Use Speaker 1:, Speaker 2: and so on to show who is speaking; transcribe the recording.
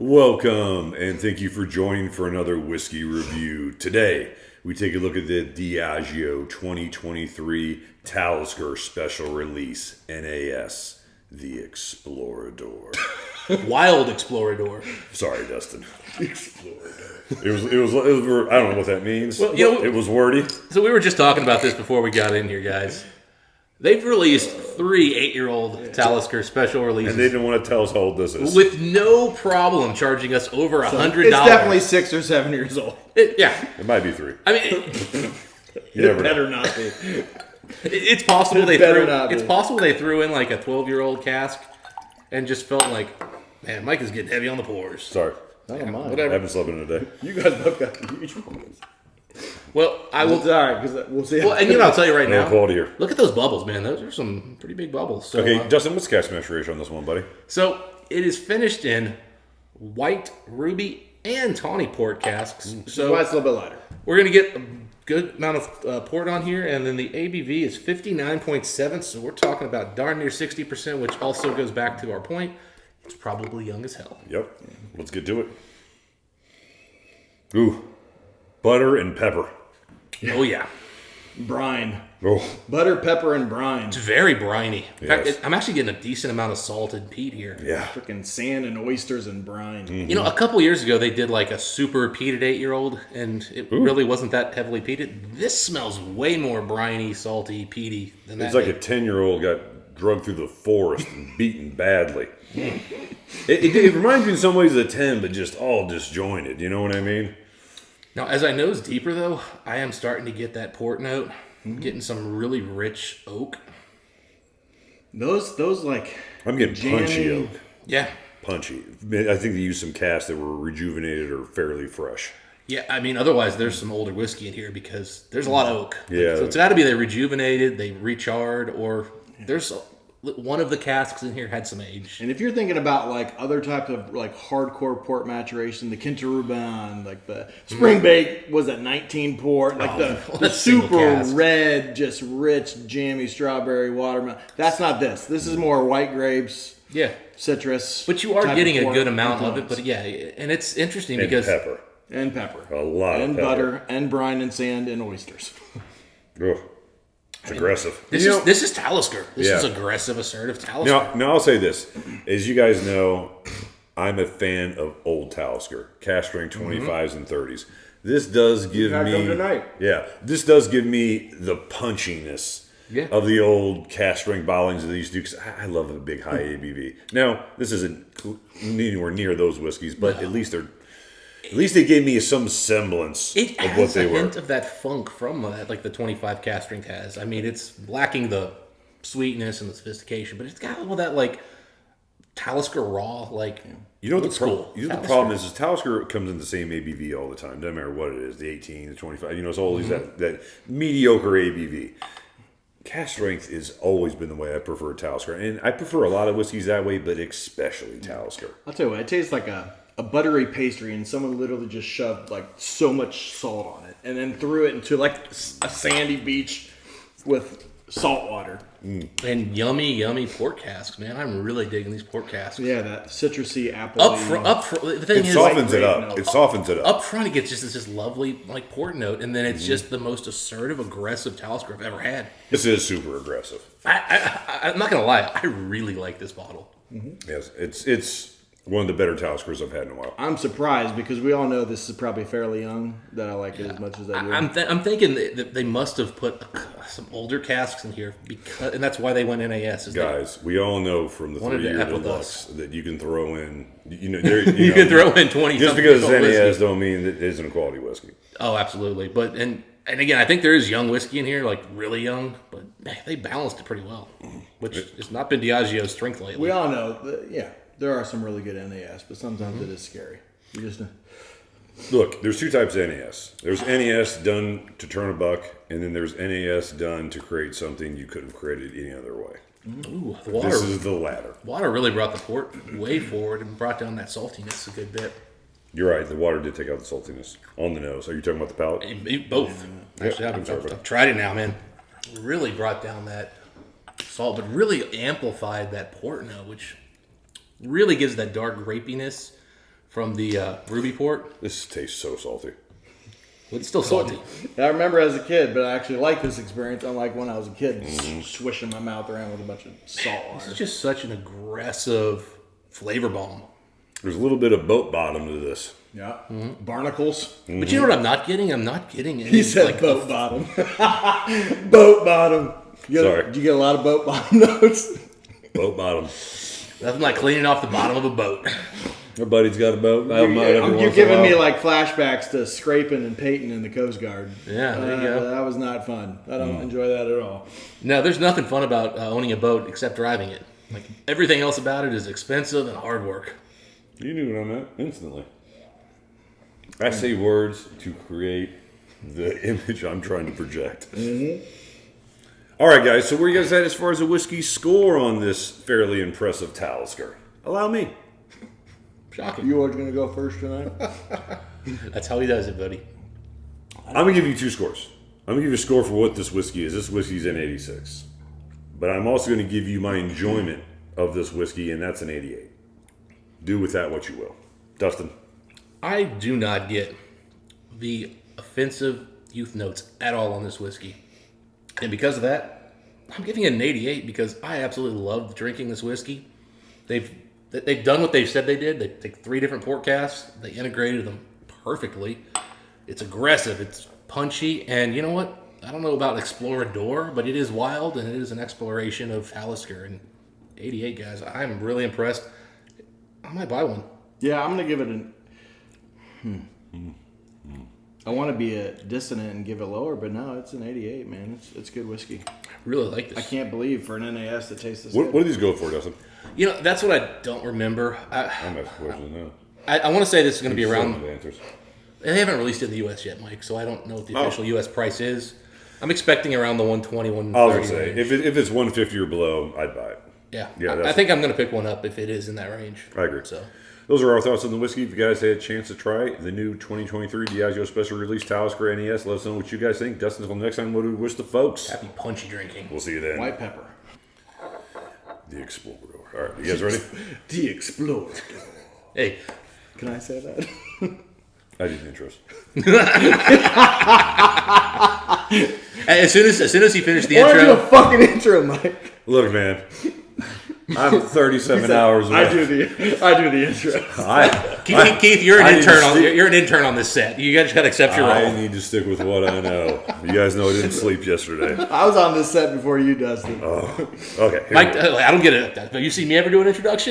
Speaker 1: Welcome, and thank you for joining for another whiskey review. Today, we take a look at the Diageo 2023 Talisker Special Release, NAS, the Explorador.
Speaker 2: Wild Explorador.
Speaker 1: Sorry, Dustin.
Speaker 3: Explorador.
Speaker 1: It was I don't know what that means.
Speaker 2: Well,
Speaker 1: it was wordy.
Speaker 2: So we were just talking about this before we got in here, guys. They've released 3 8-year-old Talisker Special Releases.
Speaker 1: And they didn't want to tell us how old this is.
Speaker 2: With no problem charging us over $100.
Speaker 3: It's definitely 6 or 7 years old.
Speaker 2: Yeah.
Speaker 1: It might be 3.
Speaker 2: I mean,
Speaker 1: You never
Speaker 3: It better
Speaker 1: know.
Speaker 3: not be.
Speaker 2: it's possible they
Speaker 3: better
Speaker 2: threw.
Speaker 3: not be.
Speaker 2: It's possible they threw in like a 12-year-old cask, and just felt like, man, Mike is getting heavy on the pours.
Speaker 1: Sorry.
Speaker 3: I don't mind.
Speaker 1: I
Speaker 2: Whatever.
Speaker 1: haven't slept in a day.
Speaker 3: You guys both got huge ones.
Speaker 2: Well, I will.
Speaker 3: It's all right, because we'll see.
Speaker 2: Well, and I'll tell you right
Speaker 1: No
Speaker 2: now.
Speaker 1: quality here.
Speaker 2: Look at those bubbles, man. Those are some pretty big bubbles. So,
Speaker 1: Okay, Dustin, what's the cask mash ratio on this one, buddy?
Speaker 2: So it is finished in white, ruby, and tawny port casks. So
Speaker 3: Why it's a little bit lighter.
Speaker 2: we're going to get a good amount of port on here, and then the ABV is 59.7, so we're talking about darn near 60%, which also goes back to our point. It's probably young as hell.
Speaker 1: Yep. Let's get to it. Ooh. Butter and pepper.
Speaker 2: Oh, yeah.
Speaker 3: Brine.
Speaker 1: Oh.
Speaker 3: Butter, pepper, and brine.
Speaker 2: It's very briny. In
Speaker 1: Yes.
Speaker 2: fact, I'm actually getting a decent amount of salted peat here.
Speaker 1: Yeah.
Speaker 3: Freaking sand and oysters and brine.
Speaker 2: You know, a couple years ago, they did like a super peated 8-year-old, and it really wasn't that heavily peated. This smells way more briny, salty, peaty than that.
Speaker 1: It's like a 10-year-old got drugged through the forest and beaten badly. It reminds me in some ways of a 10, but just all disjointed. You know what I mean?
Speaker 2: Now, as I nose deeper, though, I am starting to get that port note. I'm getting some really rich oak.
Speaker 3: Those like...
Speaker 1: I'm getting punchy
Speaker 3: jammy-
Speaker 1: oak.
Speaker 2: Yeah.
Speaker 1: Punchy. I think they used some casks that were rejuvenated or fairly fresh.
Speaker 2: Yeah, I mean, otherwise, there's some older whiskey in here because there's a lot of oak.
Speaker 1: Yeah.
Speaker 2: So it's got to be they rejuvenated, they recharred, or there's one of the casks in here had some age.
Speaker 3: And if you're thinking about like other types of like hardcore port maturation, the Kintaruban, like the Spring Bake was at 19 port, like the
Speaker 2: that's single
Speaker 3: super
Speaker 2: cask.
Speaker 3: red, just rich, jammy strawberry watermelon. That's not this. This is more white grapes,
Speaker 2: Yeah.
Speaker 3: citrus.
Speaker 2: But you are
Speaker 3: type
Speaker 2: getting
Speaker 3: of
Speaker 2: a
Speaker 3: port
Speaker 2: good amount of it.
Speaker 3: influence.
Speaker 2: But yeah, and it's interesting
Speaker 1: And
Speaker 2: because
Speaker 1: pepper.
Speaker 3: And pepper.
Speaker 1: A lot
Speaker 3: and
Speaker 1: of pepper.
Speaker 3: butter and brine and sand and oysters.
Speaker 1: Ugh. It's aggressive.
Speaker 2: this is Talisker. This
Speaker 1: Yeah.
Speaker 2: is aggressive, assertive Talisker.
Speaker 1: Now, I'll say this. As you guys know, I'm a fan of old Talisker. Cask strength 25s and 30s. This does give
Speaker 3: had
Speaker 1: me...
Speaker 3: them tonight.
Speaker 1: Yeah. This does give me the punchiness
Speaker 2: Yeah.
Speaker 1: of the old cask strength bottlings that they used to do. Because I love a big high ABV. Now, this isn't anywhere near those whiskeys, but at least they gave me some semblance
Speaker 2: It
Speaker 1: of what
Speaker 2: has
Speaker 1: they
Speaker 2: a
Speaker 1: were.
Speaker 2: hint of that funk from that, like the 25 cask strength has. I mean, it's lacking the sweetness and the sophistication, but it's got all that like Talisker raw, like
Speaker 1: You know what
Speaker 2: old school.
Speaker 1: the
Speaker 2: Talisker.
Speaker 1: problem is Talisker comes in the same ABV all the time. Doesn't matter what it is, the 18, the 25. You know, it's always that mediocre ABV. Cask strength has always been the way I prefer Talisker, and I prefer a lot of whiskeys that way, but especially Talisker.
Speaker 3: I'll tell you what, it tastes like a buttery pastry, and someone literally just shoved like so much salt on it, and then threw it into like a sandy beach with salt water.
Speaker 2: And yummy port casks, man. I'm really digging these port casks.
Speaker 3: Yeah, that citrusy apple.
Speaker 2: Up front, the thing
Speaker 1: It
Speaker 2: is,
Speaker 1: softens it
Speaker 3: grape
Speaker 1: up.
Speaker 3: note.
Speaker 1: It softens it up.
Speaker 2: up front, it gets just this lovely like port note, and then it's just the most assertive, aggressive Talisker I've ever had.
Speaker 1: This is super aggressive.
Speaker 2: I'm not gonna lie, I really like this bottle.
Speaker 1: Yes, it's one of the better Taliskers I've had in a while.
Speaker 3: I'm surprised because we all know this is probably fairly young that I like it as much as I do.
Speaker 2: I'm thinking that they must have put some older casks in here because, and that's why they went NAS. Is
Speaker 1: Guys, we all know from the
Speaker 2: Wanted to
Speaker 1: 3-year
Speaker 2: ep with
Speaker 1: deluxe
Speaker 2: us.
Speaker 1: that you can throw in, you
Speaker 2: can throw in 20.
Speaker 1: just because it's NAS don't mean that it isn't a quality whiskey.
Speaker 2: Oh, absolutely. But and again, I think there is young whiskey in here, like really young, but they balanced it pretty well, which has not been Diageo's strength lately.
Speaker 3: We all know, there are some really good NAS, but sometimes it is scary. You just
Speaker 1: Look, there's 2 types of NAS. There's NAS done to turn a buck, and then there's NAS done to create something you couldn't have created any other way.
Speaker 2: Ooh, the water.
Speaker 1: This is the latter.
Speaker 2: Water really brought the port way forward and brought down that saltiness a good bit.
Speaker 1: You're right. The water did take out the saltiness on the nose. Are you talking about the palate?
Speaker 2: Both. Actually,
Speaker 1: I'm sorry, buddy.
Speaker 2: I've tried it now, man. Really brought down that salt, but really amplified that port note, which really gives that dark grapiness from the Ruby Port.
Speaker 1: This tastes so salty.
Speaker 2: It's still salty.
Speaker 3: I remember as a kid, but I actually like this experience, unlike when I was a kid, swishing my mouth around with a bunch of salt
Speaker 2: This
Speaker 3: water.
Speaker 2: is just such an aggressive flavor bomb.
Speaker 1: There's a little bit of boat bottom to this.
Speaker 3: Yeah. Barnacles.
Speaker 2: But you know what I'm not getting? I'm not getting any,
Speaker 3: He said
Speaker 2: like,
Speaker 3: boat bottom. Boat bottom.
Speaker 1: Sorry.
Speaker 3: Did you get a lot of boat bottom notes?
Speaker 1: Boat bottom.
Speaker 2: nothing like cleaning off the bottom of a boat.
Speaker 1: Our buddy's got a boat. I don't mind every once in
Speaker 3: You're
Speaker 1: a
Speaker 3: giving me
Speaker 1: while.
Speaker 3: like flashbacks to scraping and painting in the Coast Guard.
Speaker 2: Yeah, there you go.
Speaker 3: That was not fun. I don't enjoy that at all.
Speaker 2: No, there's nothing fun about owning a boat except driving it. Like everything else about it is expensive and hard work.
Speaker 1: You knew what I meant instantly. I say words to create the image I'm trying to project. All right, guys. So where you guys at as far as a whiskey score on this fairly impressive Talisker? Allow me.
Speaker 2: Shocking.
Speaker 3: You are going to go first tonight?
Speaker 2: That's how he does it, buddy.
Speaker 1: I'm gonna give you two scores. I'm gonna give you a score for what this whiskey is. This whiskey's an 86, but I'm also gonna give you my enjoyment of this whiskey, and that's an 88. Do with that what you will. Dustin.
Speaker 2: I do not get the offensive youth notes at all on this whiskey. And because of that, I'm giving it an 88 because I absolutely love drinking this whiskey. They've done what they've said they did. They take 3 different port casks. They integrated them perfectly. It's aggressive. It's punchy. And you know what? I don't know about Explorador, but it is wild and it is an exploration of Talisker. And 88, guys, I'm really impressed. I might buy one.
Speaker 3: Yeah, I'm going to give it an... I want to be a dissonant and give it lower, but no, it's an 88, man. It's good whiskey.
Speaker 2: I really like this.
Speaker 3: I can't believe for an NAS to taste this
Speaker 1: What
Speaker 3: good.
Speaker 1: do these go for, Dustin?
Speaker 2: You know, that's what I don't remember.
Speaker 1: I'm asking questions now.
Speaker 2: I want to say this is going to be
Speaker 1: Some
Speaker 2: around...
Speaker 1: of the answers.
Speaker 2: They haven't released it in the U.S. yet, Mike, so I don't know what the official U.S. price is. I'm expecting around the 120,
Speaker 1: I was
Speaker 2: 130
Speaker 1: gonna say
Speaker 2: range.
Speaker 1: if it's 150 or below, I'd buy it.
Speaker 2: Yeah,
Speaker 1: Yeah,
Speaker 2: I
Speaker 1: that's-
Speaker 2: think I'm going to pick one up if it is in that range.
Speaker 1: I agree.
Speaker 2: So,
Speaker 1: Those are our thoughts on the whiskey. If you guys had a chance to try the new 2023 Diageo Special Release Talisker NES, let us know what you guys think. Dustin, until next time, what do we wish the folks?
Speaker 2: happy punchy drinking.
Speaker 1: We'll see you then.
Speaker 3: White pepper.
Speaker 1: The Explorador. All right, you guys ready?
Speaker 3: The Explorador.
Speaker 2: Hey,
Speaker 3: Can I say that?
Speaker 1: I did the intros.
Speaker 2: as soon as he finished the
Speaker 3: Why don't you do a
Speaker 2: intro,
Speaker 3: fucking intro, Mike?
Speaker 1: Look, man, I'm 37 hours away.
Speaker 3: I do the intro.
Speaker 2: Keith, you're
Speaker 1: I
Speaker 2: an
Speaker 1: need
Speaker 2: intern.
Speaker 1: to see-
Speaker 2: You're an intern on this set. You guys got to accept your
Speaker 1: I
Speaker 2: role.
Speaker 1: need to stick with what I know. You guys know I didn't sleep yesterday.
Speaker 3: I was on this set before you, Dustin.
Speaker 1: Okay. here we
Speaker 2: Mike,
Speaker 1: go.
Speaker 2: I don't get it. Have you seen me ever do an introduction?